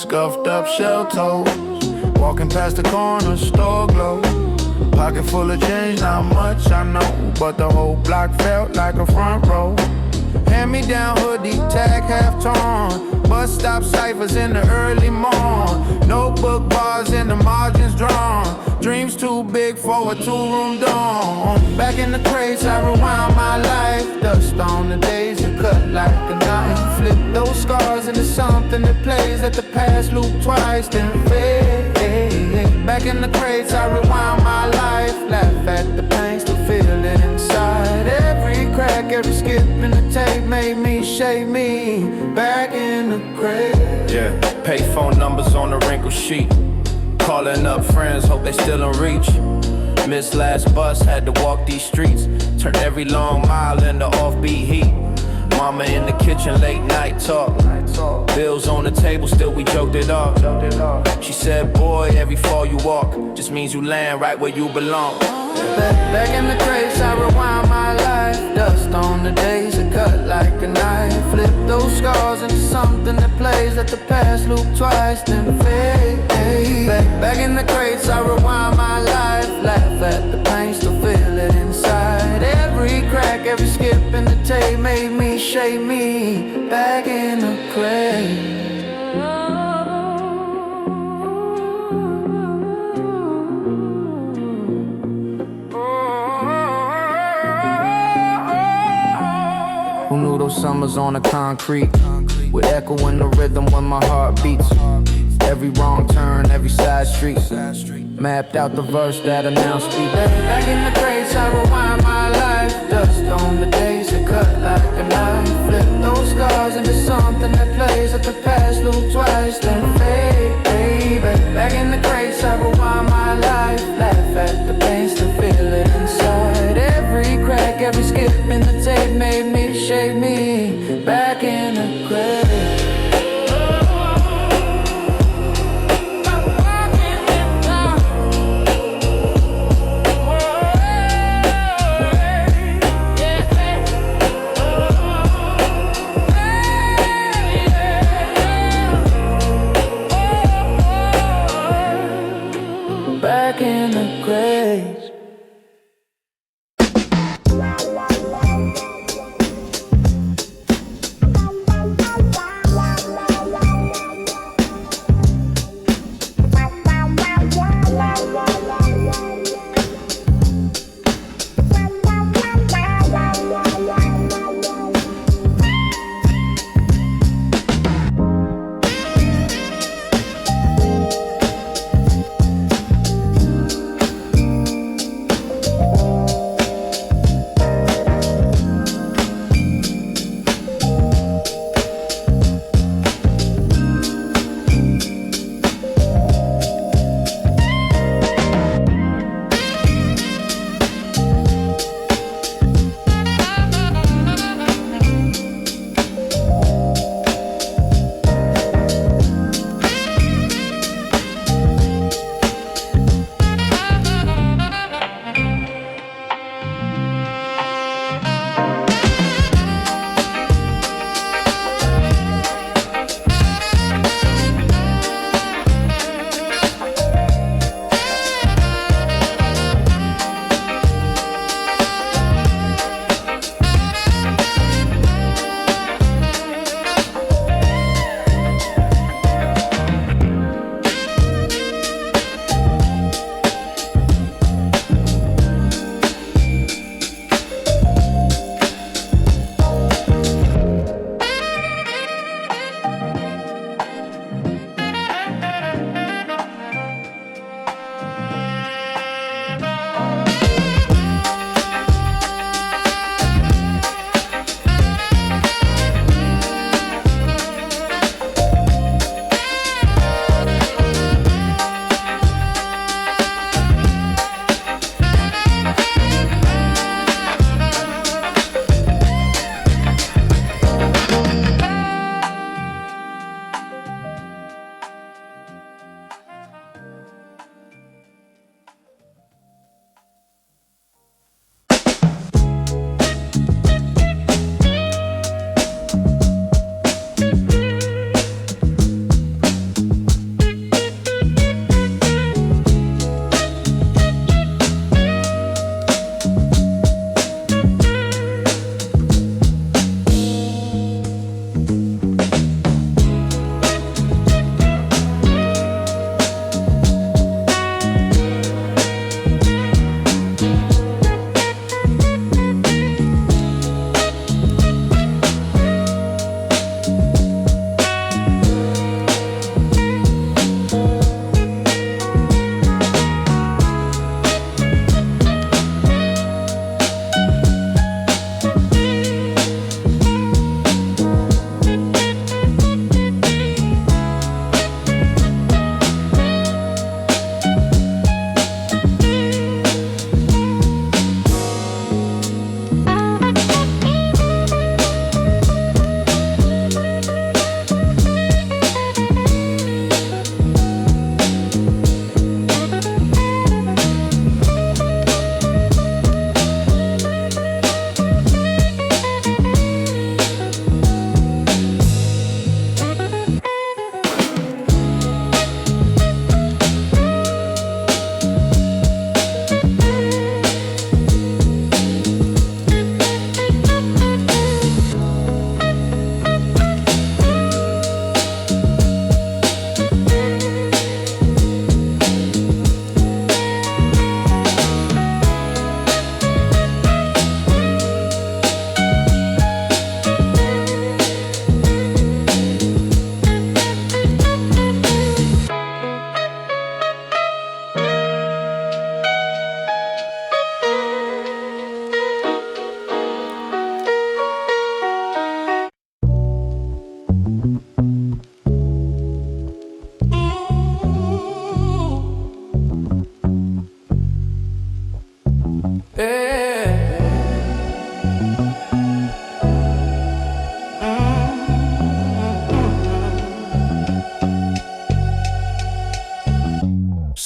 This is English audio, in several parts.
scuffed up shell toes. Walking past the corner store glow. Pocket full of change, not much I know, but the whole block felt like a front row. Hand-me-down hoodie, tag half torn. Bus stop ciphers in the early morn. Notebook bars in the margins drawn. Dreams too big for a two-room dorm. Back in the crates, I rewound my life. Dust on the days you cut like a knife. Flip those scars into something that plays. Let the past loop twice, then fade. Back in the crates, I rewound my life. Laugh at the pain, still feel it inside. Every crack, every skip in the tape made me, shake me. Back in the crate. Yeah, payphone numbers on the wrinkled sheet. Calling up friends, hope they still in reach. Missed last bus, had to walk these streets. Turned every long mile into offbeat heat. Mama in the kitchen, late night talk. Bills on the table, still we joked it off. She said, boy, every fall you walk just means you land right where you belong. Back in the crates, I rewind my life. Dust on the days that cut like a knife. Flip those scars into something that plays. Let the past loop twice, then fade. Back in the crates, I rewind my life. Laugh at the pain, still feel it inside. Every crack, every skip in the tape made me, shake me. Back in the crate. Who knew those summers on the concrete would echo in the rhythm when my heart beats? Every wrong turn, every side street, mapped out the verse that announced me. Back in the crates, I rewind my life. Dust on the days that cut like a knife. Flip those scars into something that plays. Let the past loop twice, then fade. Back in the crates, I rewind my life. Laugh at the pain, still feel it inside. Every crack, every skip in the tape made me, shake me. Back in the crate.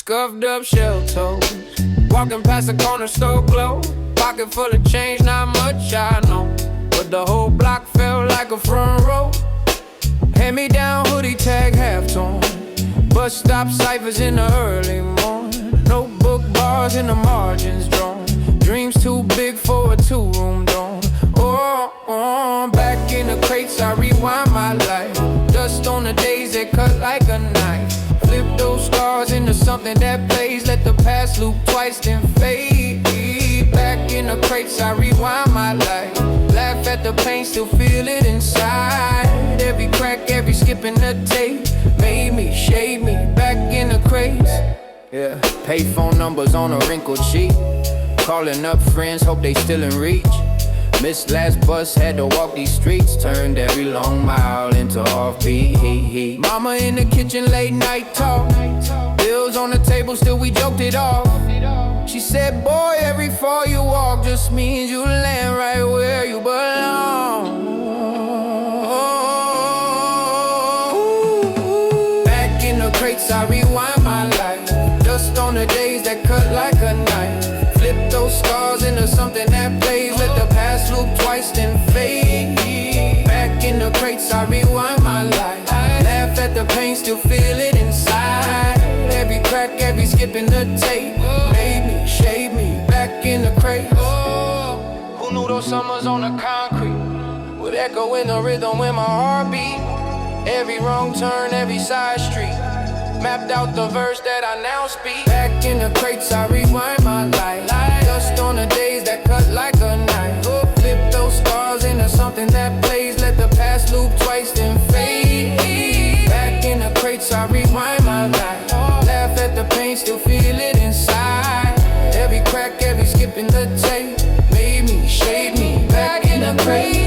Scuffed up shell toes, walking past the corner store glow. Pocket full of change, not much I know, but the whole block felt like a front row. Hand me down hoodie tag half tone, bus stop ciphers in the early morning. Notebook bars in the margins drawn, dreams too big for a two-room dorm. Oh, back in the crates I rewind my life. Dust on the days that cut like a knife. Flip those scars into something that plays. Let the past loop twice then fade. Back in the crates I rewind my life. Laugh at the pain, still feel it inside. Every crack, every skip in the tape made me, shade me. Back in the crates. Yeah, payphone numbers on a wrinkled sheet. Calling up friends, hope they still in reach. Missed last bus, had to walk these streets. Turned every long mile into offbeat. Mama in the kitchen, late night talk. Bills on the table, still we joked it off. She said, boy, every fall you walk just means you land right where you belong. Back in the crates, I rewind my life. Dust on the days that cut like a knife. Flip those scars into something that plays. Let the past loop twice then fade. Back in the crates I rewind my life. Laugh at the pain, still feel it inside. Every crack, every skip in the tape made me, shade me. Back in the crates. Who knew those summers on the concrete would echo in the rhythm when my heart beat? Every wrong turn, every side street mapped out the verse that I now speak. Back in the crates I rewind my life. Dust on the days that cut like a knife. Flip those scars into something that plays. Let the past loop twice then fade. Back in the crates I rewind my life. Laugh at the pain, still feel it inside. Every crack, every skip in the tape made me, shade me. Back in the crates.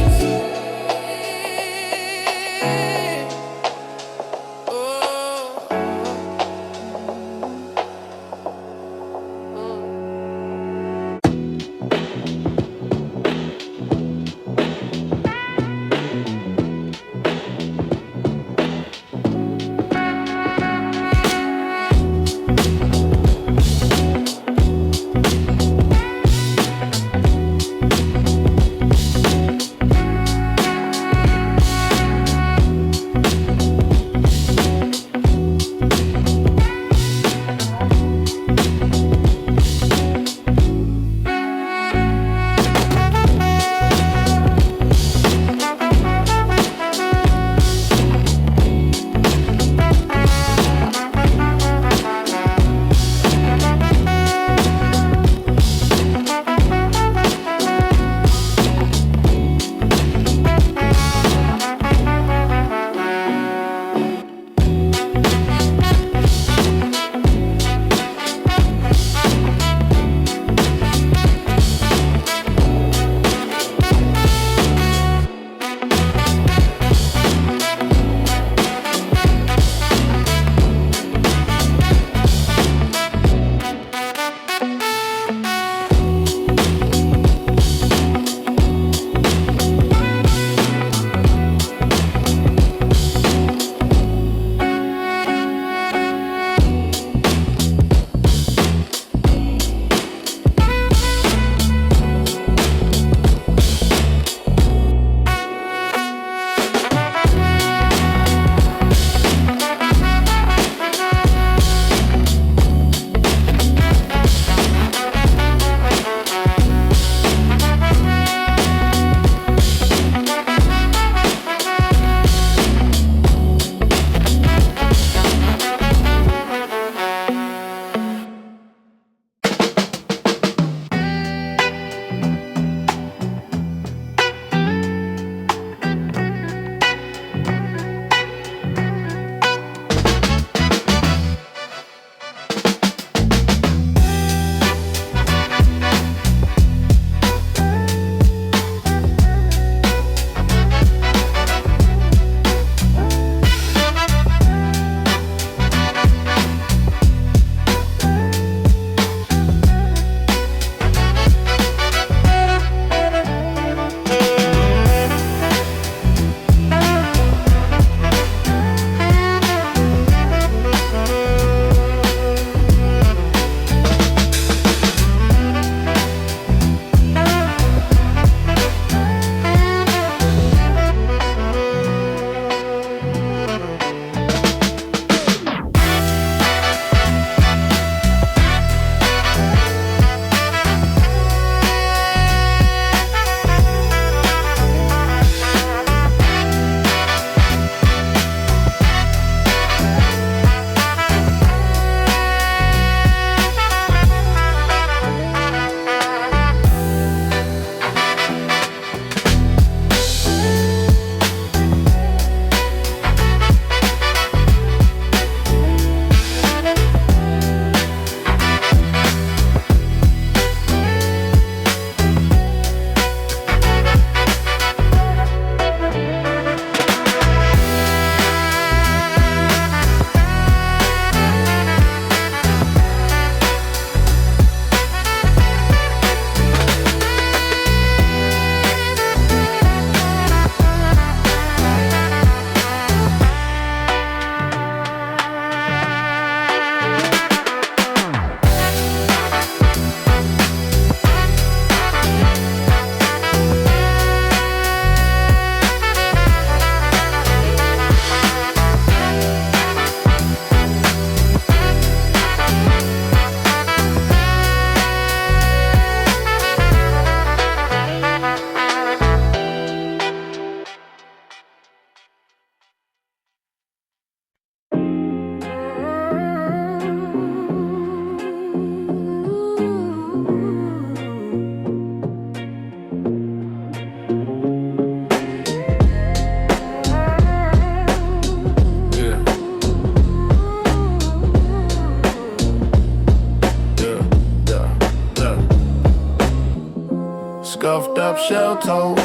shell toes.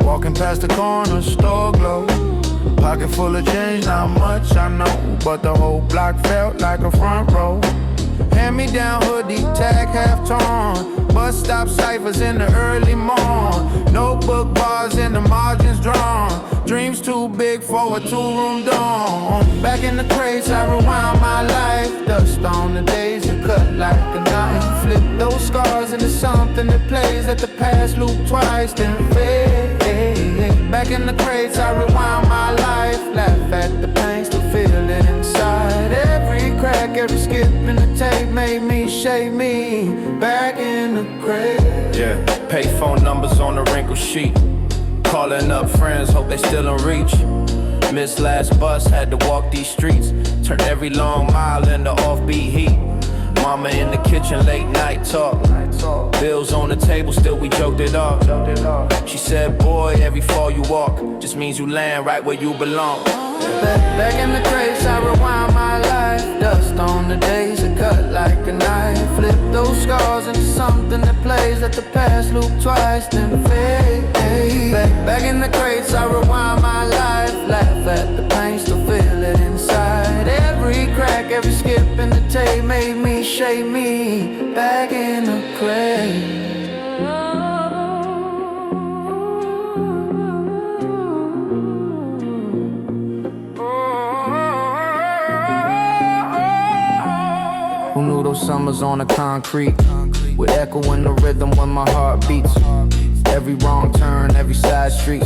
Walking past the corner store glow. Pocket full of change, not much I know, but the whole block felt like a front row. Hand-me-down hoodie, tag half torn. Bus stop ciphers in the early morn. Notebook bars in the margins drawn. Dreams too big for a two-room dorm. Back in the crates, I rewind my life. Dust on the days and cut like a knife. Flip those scars into something that plays. Let the past loop twice, then fade. Back in the crates, I rewind my life. Laugh at the pain, still feel it inside. Every crack, every skip in the tape made me, shake me. Back in the crate. Yeah, payphone numbers on the wrinkled sheet. Calling up friends, hope they still in reach. Missed last bus, had to walk these streets. Turned every long mile into offbeat heat. Mama in the kitchen, late night talk. Bills on the table, still we joked it off. She said, boy, every fall you walk just means you land right where you belong. Back in the crates, I rewind my life. Dust on the days that cut like a knife. Flip those scars into something that plays. Let the past loop twice, then fade. Back in the crates, I rewind my life. Laugh at the pain, still feel it inside. Every crack, every skip in the tape made me, shake me. Back in the crate. Who knew those summers on the concrete would echo in the rhythm when my heart beats? Every wrong turn, every side street,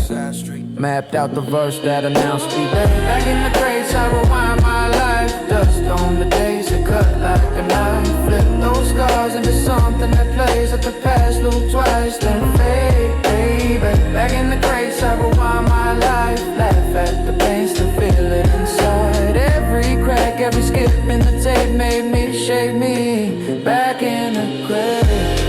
mapped out the verse that announced me. Back in the crates, I rewind my life. Dust on the days that cut like a knife. Flip those scars into something that plays. Let the past loop twice, then fade. Back in the crates, I rewind my life. Laugh at the pain, still feel it inside. Every crack, every skip in the tape made me, shake me. Back in the crate.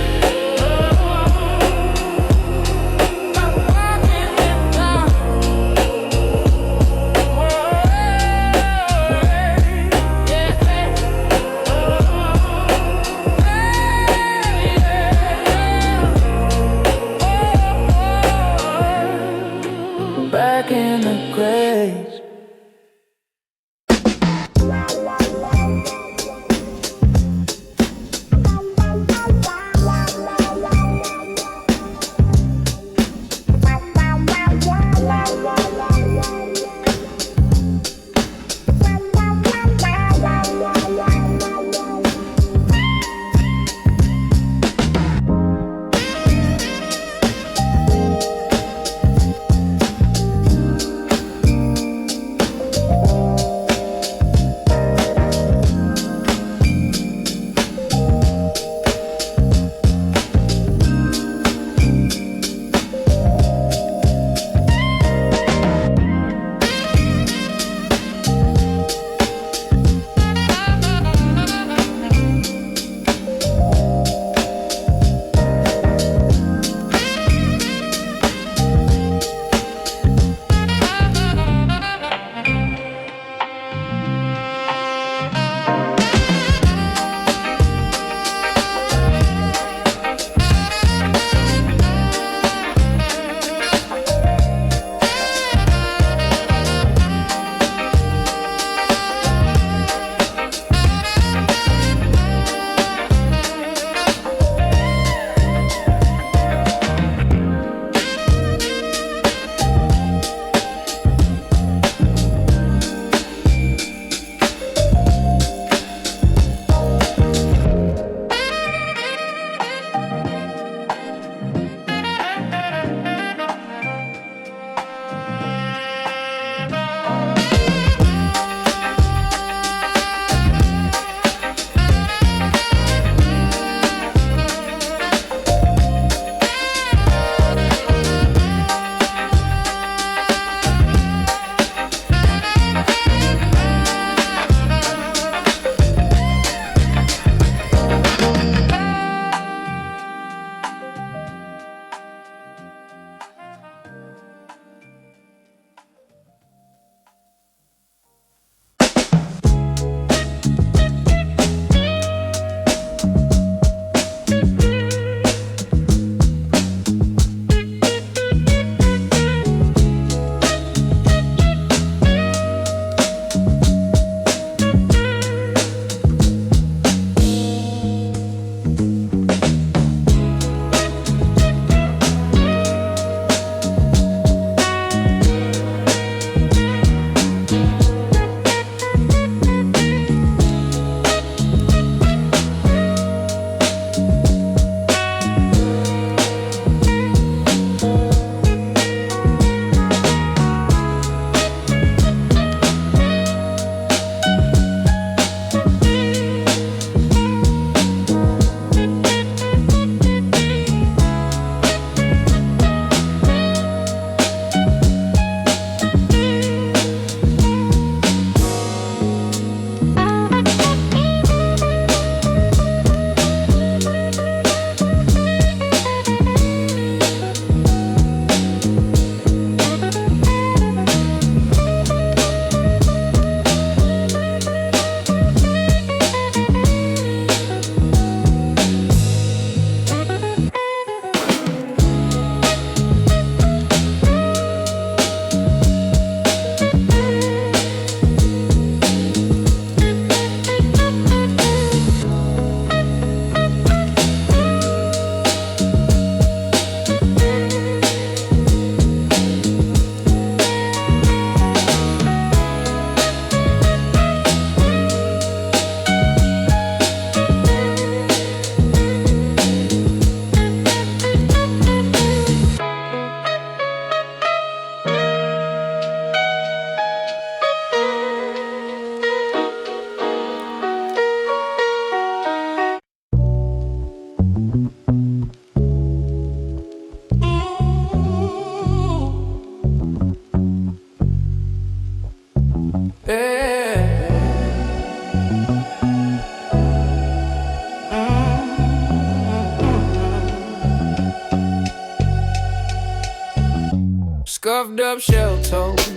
up shell toes.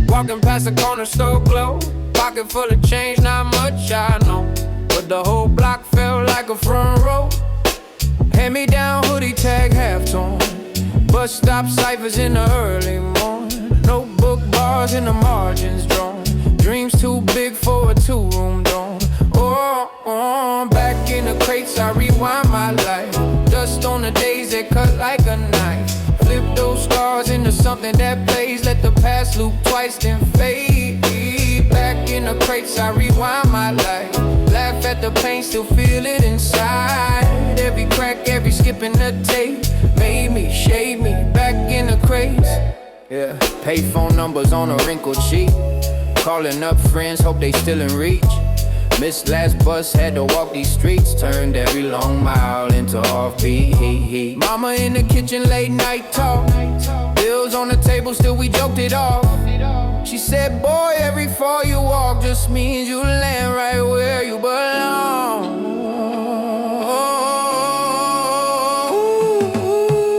Walking past the corner store closed. Pocket full of change, not much I know, but the whole block felt like a front row. Hand me down hoodie tag half torn. Bus stop ciphers in the early morning. Notebook bars in the margins drawn. Dreams too big for a two-room dorm. Oh, back in the crates I rewind my life. Dust on the days that cut like a knife. Flip those scars into something that plays. Let the past loop twice then fade. Back in the crates I rewind my life. Laugh at the pain, still feel it inside. Every crack, every skip in the tape made me, shade me, back in the crates. Yeah, payphone numbers on a wrinkled sheet. Calling up friends, hope they still in reach. Missed last bus, had to walk these streets. Turned every long mile into offbeat. Mama in the kitchen, late night talk. Bills on the table, still we joked it off. She said, boy, every fall you walk just means you land right where you belong.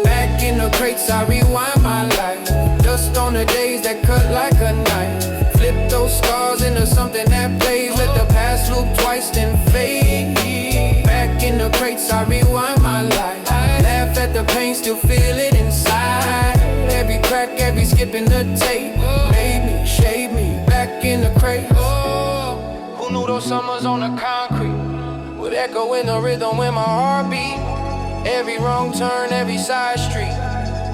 Back in the crates, I rewind my life. Dust on the days that cut like a knife. Flip those scars into something that plays. Let the past loop twice then fade. Back in the crates, I rewind my life. Laugh at the pain, still feel it inside. Every crack, every skip in the tape made me, shade me, back in the crate. Oh, who knew those summers on the concrete would echo in the rhythm when my heart beat? Every wrong turn, every side street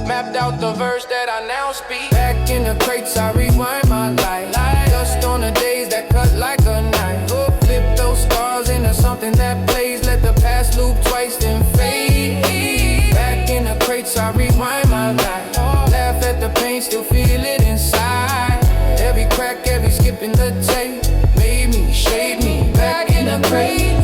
mapped out the verse that I now speak. Back in the crates, I rewind my life. Dust on the days that cut like a knife. Flip those scars into something that plays. Let the past loop twice then fade. Back in the crates, I rewind my life. Laugh at the pain, still feel it inside. Every crack, every skip in the tape made me, shade me, back in the crates.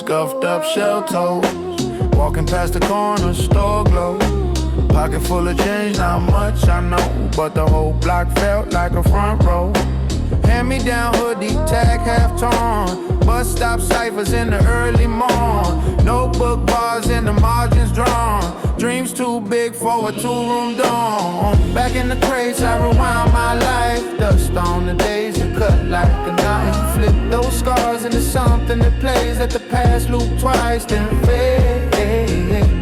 scuffed up shell toes. Walking past the corner store glow. Pocket full of change, not much I know, but the whole block felt like a front row. Hand-me-down hoodie, tag half torn. Bus stop ciphers in the early morn. Notebook bars and the margins drawn. Dreams too big for a two-room dorm. Back in the crates, I rewound my life. Dust on the days that cut like a knife. Flip those scars into something that plays. Let the past loop twice, then fade.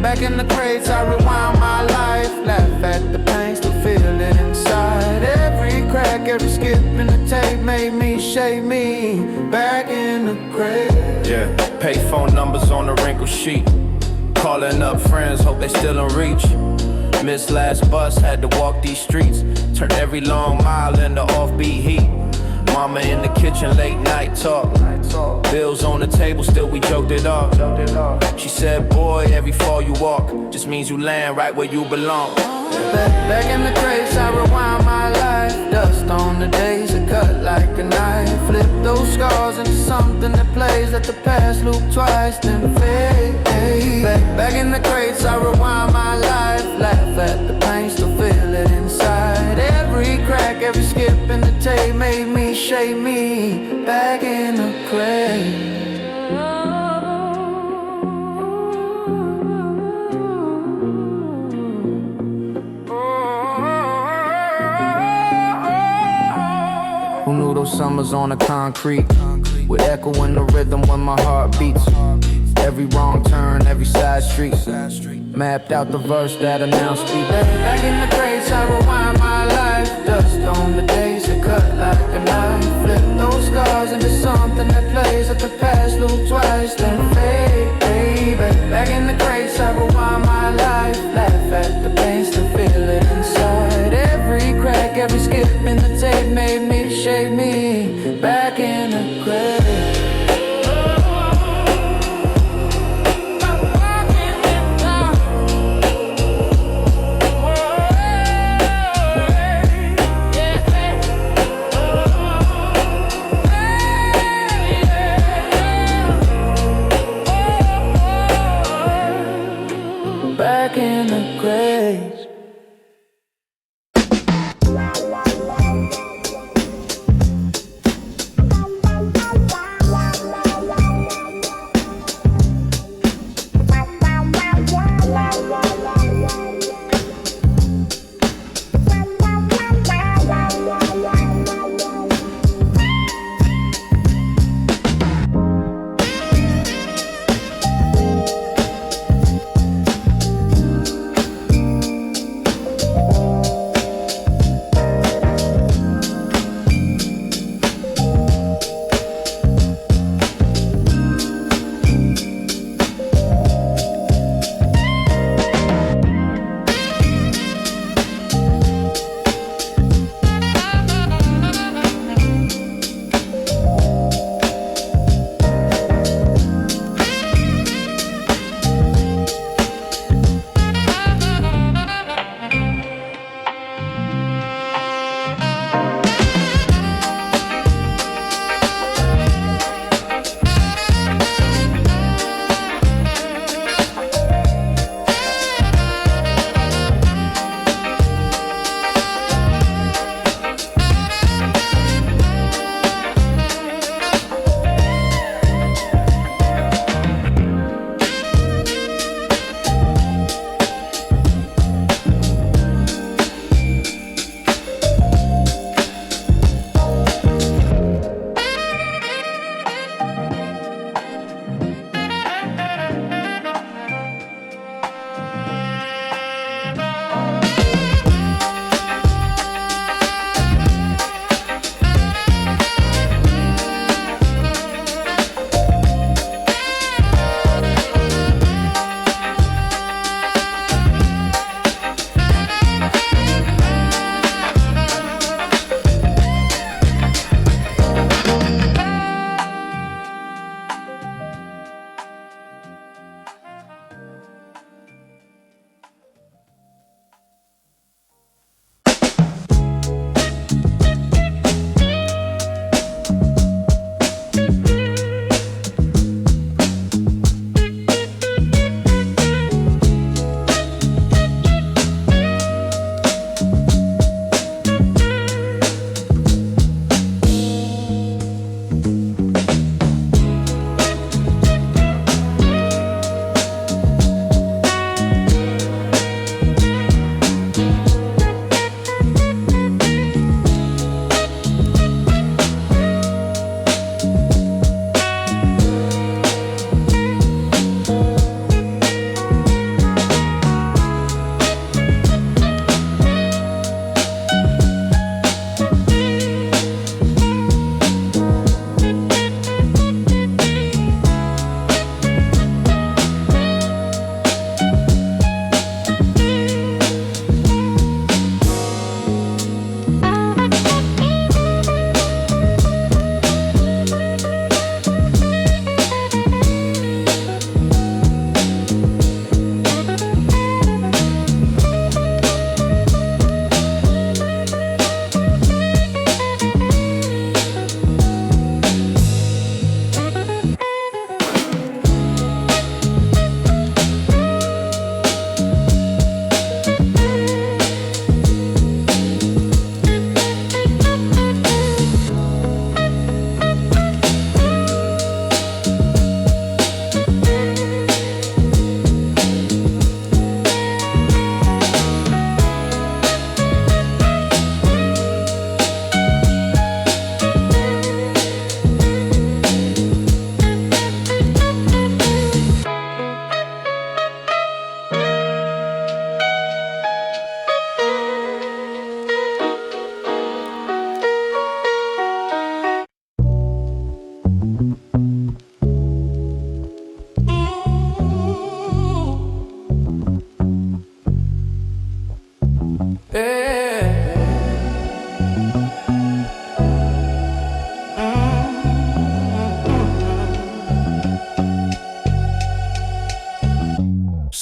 Back in the crates, I rewound my life. Laugh at the pain, still feel it inside. Every crack, every skip in the tape made me shake me. Back in the crate. Yeah, payphone numbers on the wrinkled sheet. Calling up friends, hope they still in reach. Missed last bus, had to walk these streets. Turned every long mile into offbeat heat. Mama in the kitchen, late night talk. Bills on the table, still we joked it off. She said, boy, every fall you walk just means you land right where you belong. Back in the crates, I rewound my life. Dust on the days that cut like a knife. Flip those scars into something that plays. Let the past loop twice, then fade. Back in the crates, I rewind my life. Laugh at the pain, still feel it inside. Every crack, every skip in the tape made me shake me. Back in the crate. Who knew those summers on the concrete would echo in the rhythm when my heart beats? Every wrong turn, every side street mapped out the verse that announced me. Back in the crates, I rewind my life. Dust on the days that cut like a knife. Flip those scars into something that plays. At the past loop twice, then fade. Back in the crates, I rewind my life. Laugh at the pain, still feel it inside. Every crack, every skip in the tape made me shake me. Back in the crate.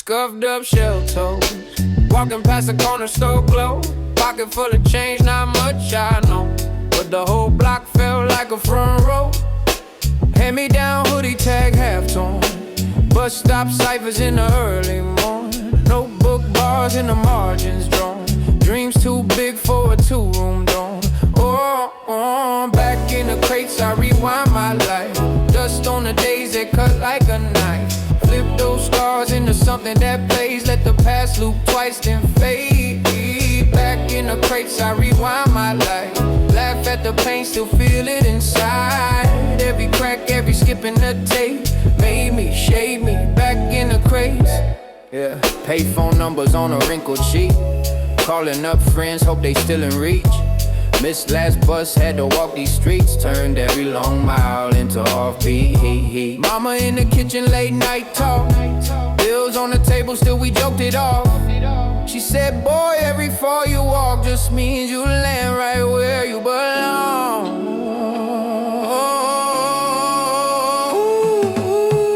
scuffed up shell toes. Walking past the corner store glow. Pocket full of change, not much I know, but the whole block felt like a front row. Hand me down hoodie tag half torn. Bus stop ciphers in the early morning. Notebook bars in the margins drawn. Dreams too big for a two-room dorm. Oh, back in the crates I rewind my life. Dust on the days that cut like a knife. Flip those stars into something that plays. Let the past loop twice then fade. Back in the crates I rewind my life. Laugh at the pain, still feel it inside. Every crack, every skip in the tape made me, shade me. Back in the crates. Yeah, payphone numbers on a wrinkled sheet. Calling up friends, hope they still in reach. Missed last bus, had to walk these streets. Turned every long mile into offbeat. Mama in the kitchen, late night talk. Bills on the table, still we joked it off. She said, boy, every fall you walk just means you land right where you belong.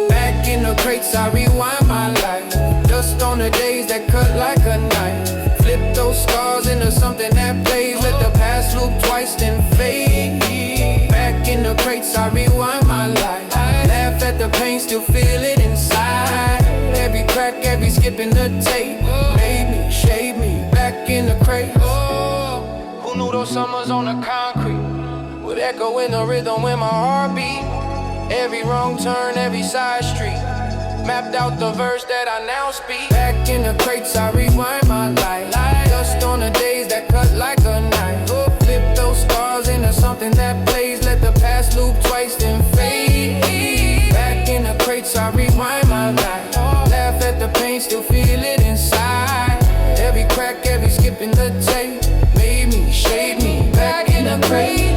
Back in the crates, I rewind my life. Dust on the days that cut like a knife. Flip those scars into something that plays. Let the past loop twice then fade. Back in the crates I rewind my life. Laugh at the pain, still feel it inside. Every crack, every skip in the tape made me, shade me. Back in the crates. Who knew those summers on the concrete would echo in the rhythm when my heart beat? Every wrong turn, every side street mapped out the verse that I now speak. Back in the crates I rewind my life. Dust on the days that cut like a knife. Flip those stars into something that plays. Let the past loop twice then fade. Back in the crates I rewind my life. Laugh at the pain, still feel it inside. Every crack, every skip in the tape made me, shade me. Back in the crates.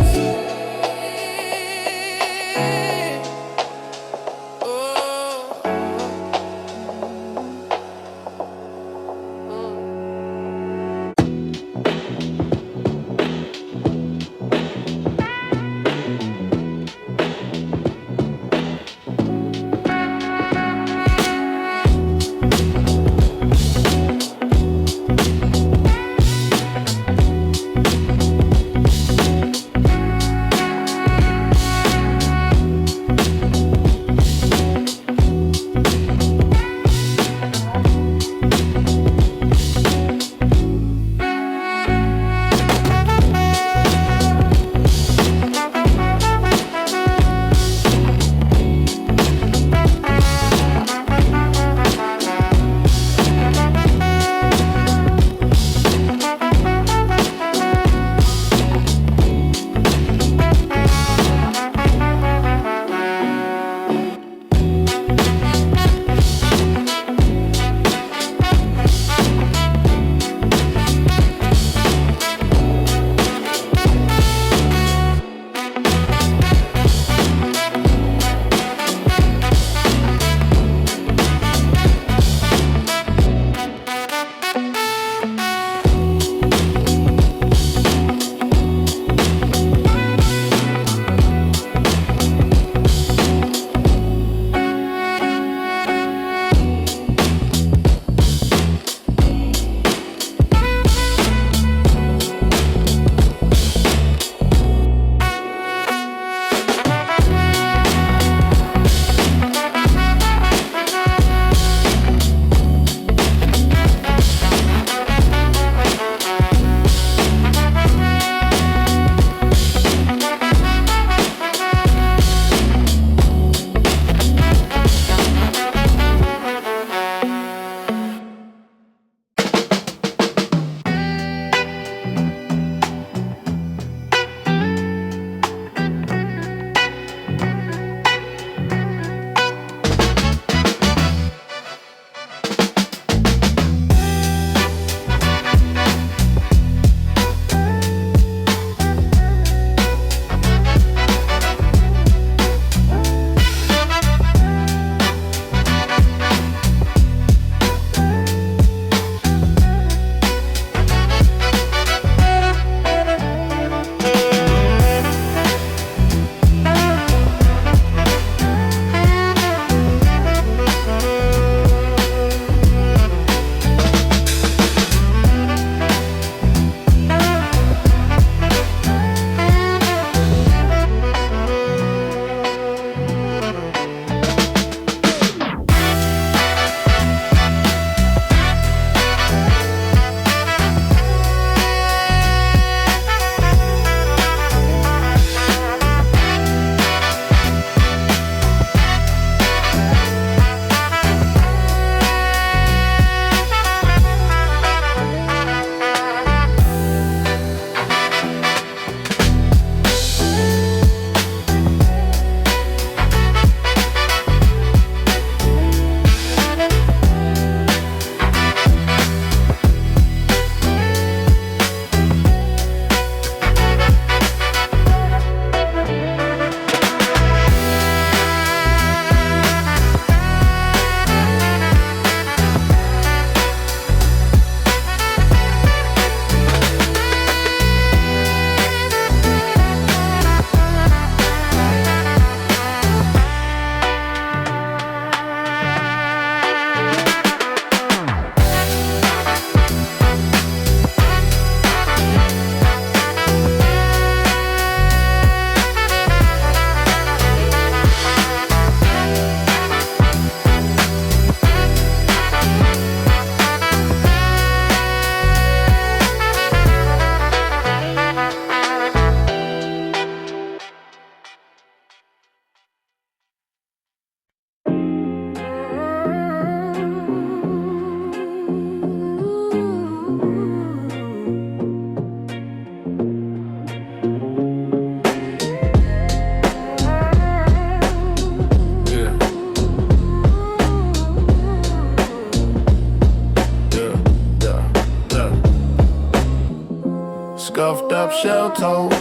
up shell toes.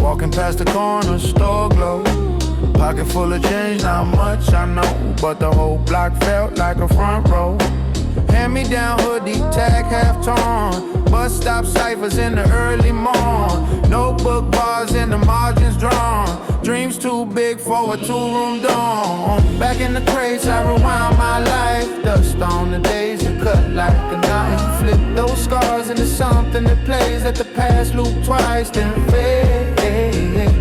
Walking past the corner store glow. Pocket full of change, not much I know, but the whole block felt like a front row. Hand me down hoodie, tag half torn. Bus stop ciphers in the early morn. Notebook bars in the margins drawn. Dreams too big for a two-room dorm. Back in the crates, I rewind my life. Dust on the days you cut like a knife. Flip those scars into something that plays. Let the past loop twice, then fade.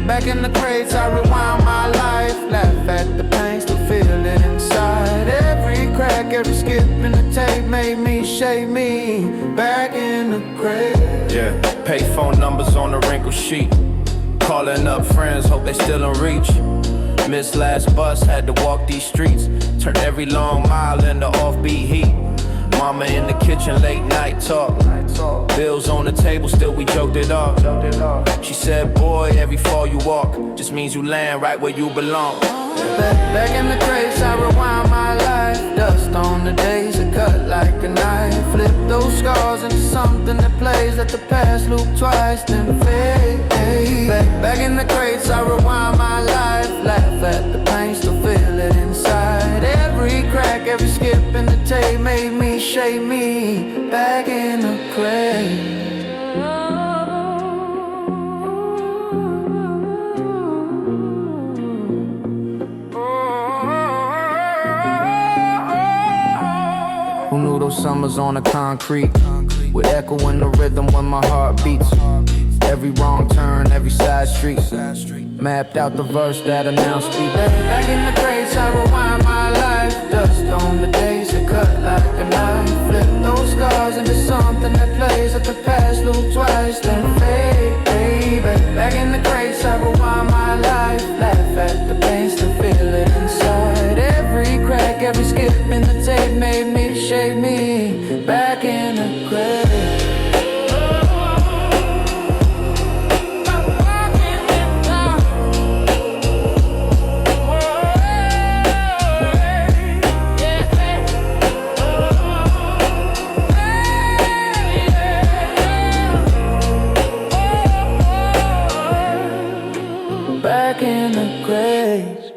Back in the crates, I rewind my life. Laugh at the pain, still feel it inside. Every crack, every skip in the tape made me, shake me. Back in the crate. Yeah, payphone numbers on the wrinkled sheet. Calling up friends, hope they still in reach. Missed last bus, had to walk these streets. Turned every long mile into offbeat heat. Mama in the kitchen, late night talk. Bills on the table, still we joked it off. She said, boy, every fall you walk just means you land right where you belong. Back in the crates, I rewind my life. Dust on the days that cut like a knife. Flip those scars into something that plays. Let the past loop twice, then fade. Back in the crates, I rewind my life. Laugh at the pain, still feel it inside. Every crack, every skip in the tape made me, shake me. Back in the crate. Who knew those summers on the concrete would echo in the rhythm when my heart beats? Every wrong turn, every side street, mapped out the verse that I now speak. Back in the crates, I rewind my life. Dust on the days that cut like a knife. Flip those scars into something that plays. Let the past loop twice, then fade. Back in the crates, I rewind my life. Laugh at the pain, still feel it inside. Every crack, every skip in the tape made me, shake me. Back in the crate. Back in the graves.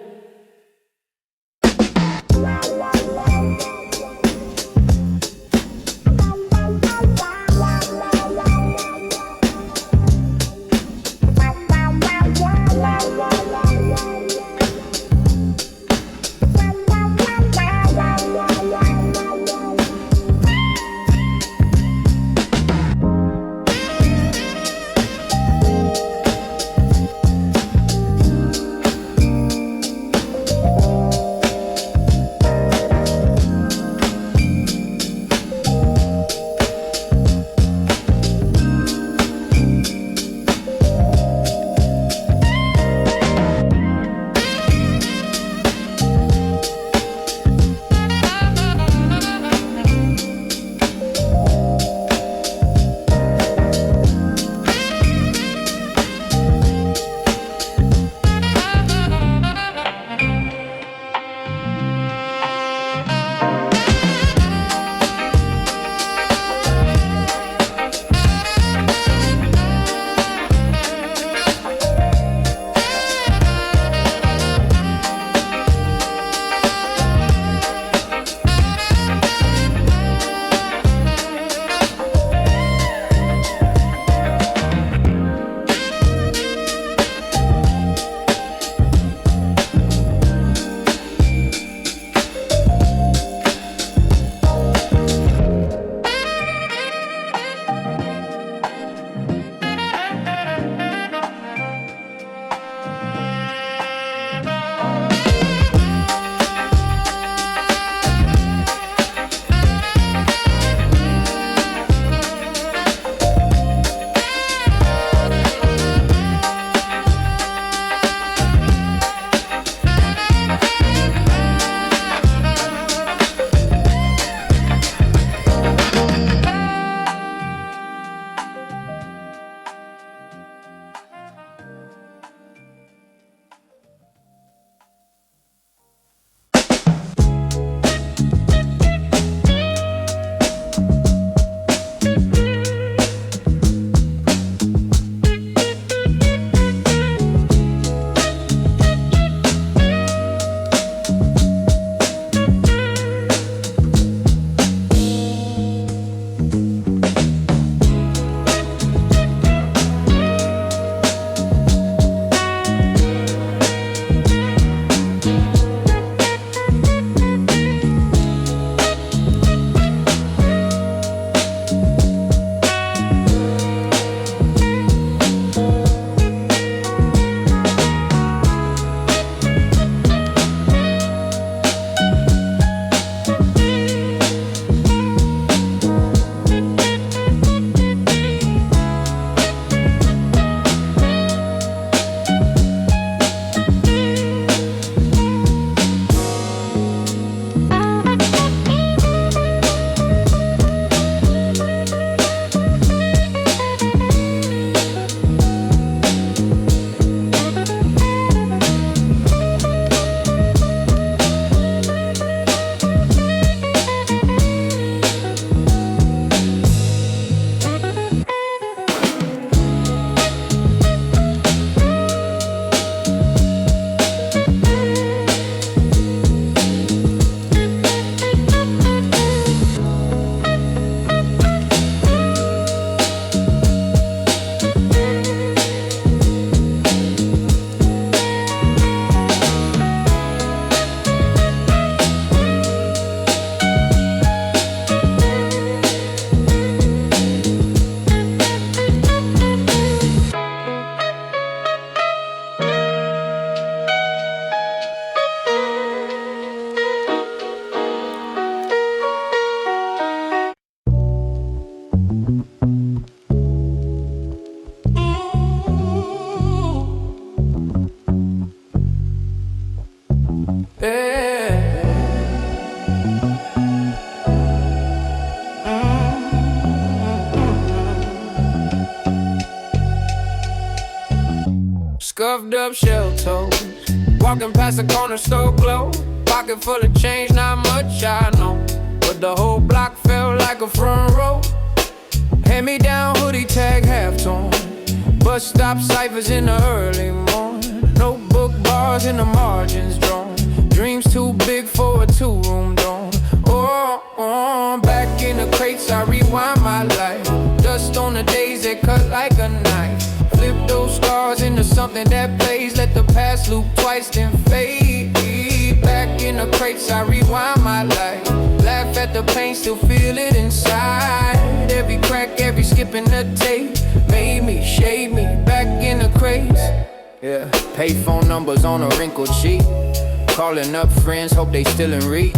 puffed up shell toes. Walking past the corner store glow. Pocket full of change, not much I know, but the whole block felt like a front row. Hand me down hoodie tag half tone. Bus stop ciphers in the early morning. Notebook bars in the margins drawn. Dreams too big for a two-room dorm. Oh, back in the crates I rewind my life. Dust on the days that cut like a knife. Flip those scars into something that plays. Let the past loop twice then fade. Back in the crates I rewind my life. Laugh at the pain, still feel it inside. Every crack, every skip in the tape made me, shade me, back in the crates. Yeah, payphone numbers on a wrinkled sheet. Calling up friends, hope they still in reach.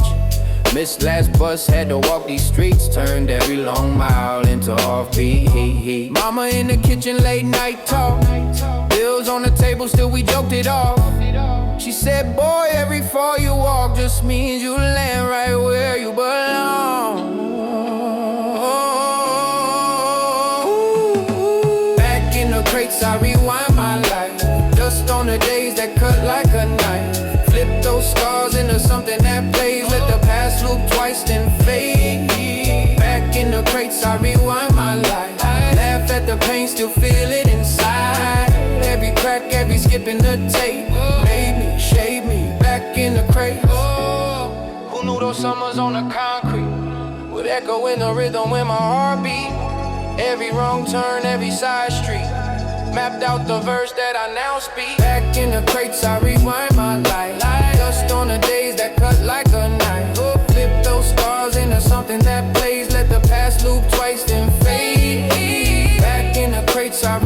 Missed last bus, had to walk these streets. Turned every long mile into offbeat. Mama in the kitchen, late night talk. Bills on the table, still we joked it off. She said, boy, every fall you walk just means you land right where you belong. Back in the crates, I rewind my life. Dust on the days that cut like a knife. Flip those scars into something that plays. Let the past loop twice then fade. Back in the crates, I rewind my life. Laugh at the pain, still feel it inside. Every crack, every skip in the tape made me, shade me, back in the crate. Oh, who knew those summers on the concrete would echo in the rhythm when my heart beat? Every wrong turn, every side street mapped out the verse that I now speak. Back in the crates, I rewind my life. Dust on the days that cut like a knife. Flip those scars into something that plays. Let the past loop twice then fade. Back in the crates, I